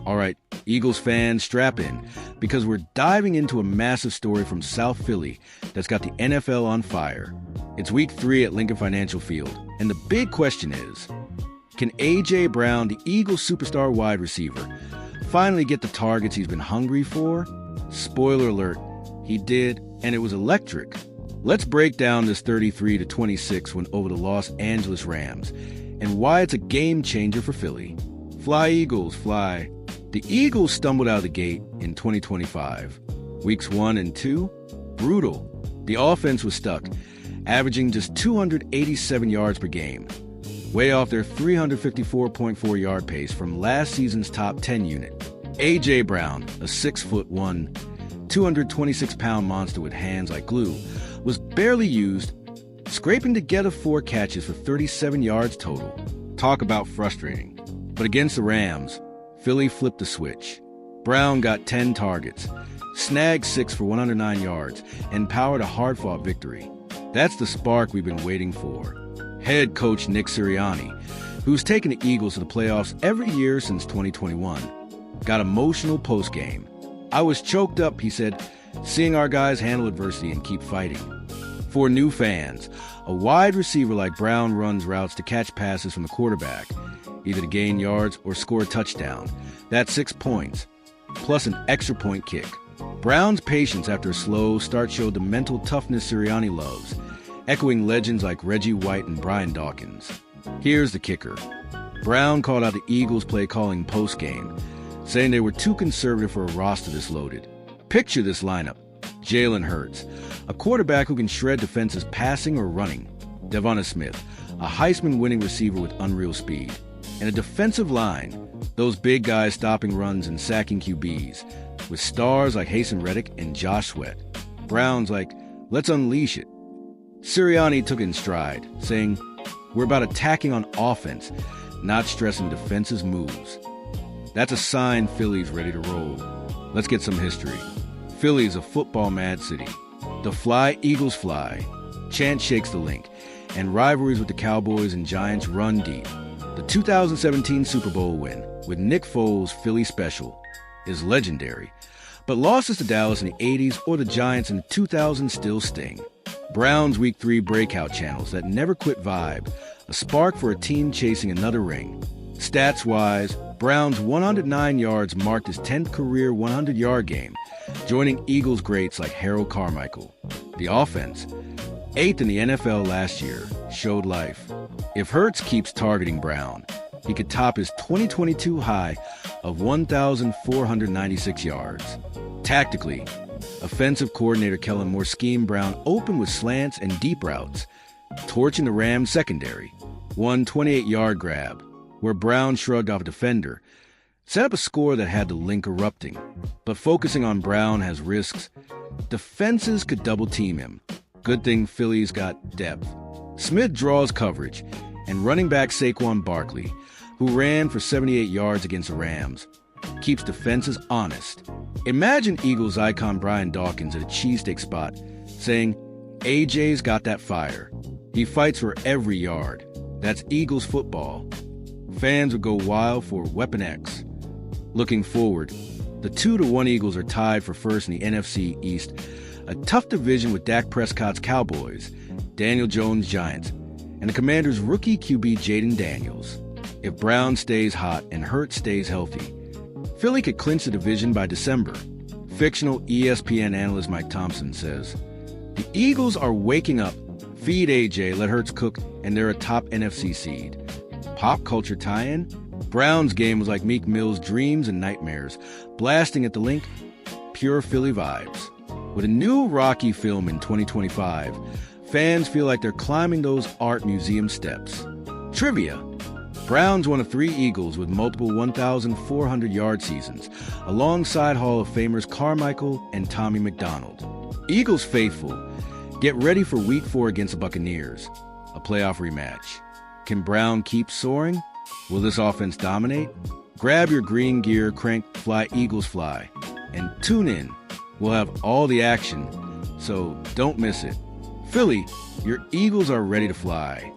All right, Eagles fans, strap in, because we're diving into a massive story from South Philly that's got the NFL on fire. It's week 3 at Lincoln Financial Field, and the big question is, can A.J. Brown, the Eagles superstar wide receiver, finally get the targets he's been hungry for? Spoiler alert, he did, and it was electric. Let's break down this 33-26 win over the Los Angeles Rams, and why it's a game changer for Philly. Fly, Eagles, fly. The Eagles stumbled out of the gate in 2025. Weeks 1 and 2, brutal. The offense was stuck, averaging just 287 yards per game, way off their 354.4 yard pace from last season's top 10 unit. A.J. Brown, a 6'1", 226-pound monster with hands like glue, was barely used, scraping together 4 catches for 37 yards total. Talk about frustrating. But against the Rams, Philly flipped the switch. Brown got 10 targets, snagged 6 for 109 yards, and powered a hard-fought victory. That's the spark we've been waiting for. Head coach Nick Sirianni, who's taken the Eagles to the playoffs every year since 2021, got emotional post-game. "I was choked up," he said, "seeing our guys handle adversity and keep fighting." For new fans, a wide receiver like Brown runs routes to catch passes from the quarterback, either to gain yards or score a touchdown. That's 6 points, plus an extra point kick. Brown's patience after a slow start showed the mental toughness Sirianni loves, echoing legends like Reggie White and Brian Dawkins. Here's the kicker. Brown called out the Eagles' play-calling post-game, saying they were too conservative for a roster this loaded. Picture this lineup. Jalen Hurts, a quarterback who can shred defenses passing or running. Devonta Smith, a Heisman-winning receiver with unreal speed. And a defensive line, those big guys stopping runs and sacking QBs, with stars like Haason Reddick and Josh Sweat. Brown's like, "Let's unleash it." Sirianni took it in stride, saying, "We're about attacking on offense, not stressing defense's moves." That's a sign Philly's ready to roll. Let's get some history. Philly's a football-mad city. The Fly, Eagles fly chant shakes the link, and rivalries with the Cowboys and Giants run deep. The 2017 Super Bowl win, with Nick Foles' Philly special, is legendary, but losses to Dallas in the 80s or the Giants in the 2000s still sting. Brown's Week 3 breakout channels that never quit vibe, a spark for a team chasing another ring. Stats-wise, Brown's 109 yards marked his 10th career 100-yard game, joining Eagles greats like Harold Carmichael. The offense, 8th in the NFL last year, showed life. If Hurts keeps targeting Brown, he could top his 2022 high of 1,496 yards. Tactically, offensive coordinator Kellen Moore schemed Brown open with slants and deep routes, torching the Rams secondary. One 28-yard grab, where Brown shrugged off a defender, set up a score that had the link erupting. But focusing on Brown has risks. Defenses could double-team him. Good thing Philly's got depth. Smith draws coverage, and running back Saquon Barkley, who ran for 78 yards against the Rams, keeps defenses honest. Imagine Eagles icon Brian Dawkins at a cheesesteak spot saying, "AJ's got that fire. He fights for every yard." That's Eagles football. Fans would go wild for Weapon X. Looking forward, the 2-1 Eagles are tied for first in the NFC East, a tough division with Dak Prescott's Cowboys, Daniel Jones' Giants, and the Commanders' rookie QB Jaden Daniels. If Brown stays hot and Hurts stays healthy, Philly could clinch the division by December. Fictional ESPN analyst Mike Thompson says, "The Eagles are waking up. Feed AJ, let Hurts cook, and they're a top NFC seed." Pop culture tie-in? Brown's game was like Meek Mill's dreams and nightmares, blasting at the link, pure Philly vibes. With a new Rocky film in 2025, fans feel like they're climbing those art museum steps. Trivia: Brown's one of 3 Eagles with multiple 1,400-yard seasons, alongside Hall of Famers Carmichael and Tommy McDonald. Eagles faithful, get ready for Week 4 against the Buccaneers, a playoff rematch. Can Brown keep soaring? Will this offense dominate? Grab your green gear, crank Fly, Eagles fly, and tune in. We'll have all the action, so don't miss it. Philly, your Eagles are ready to fly.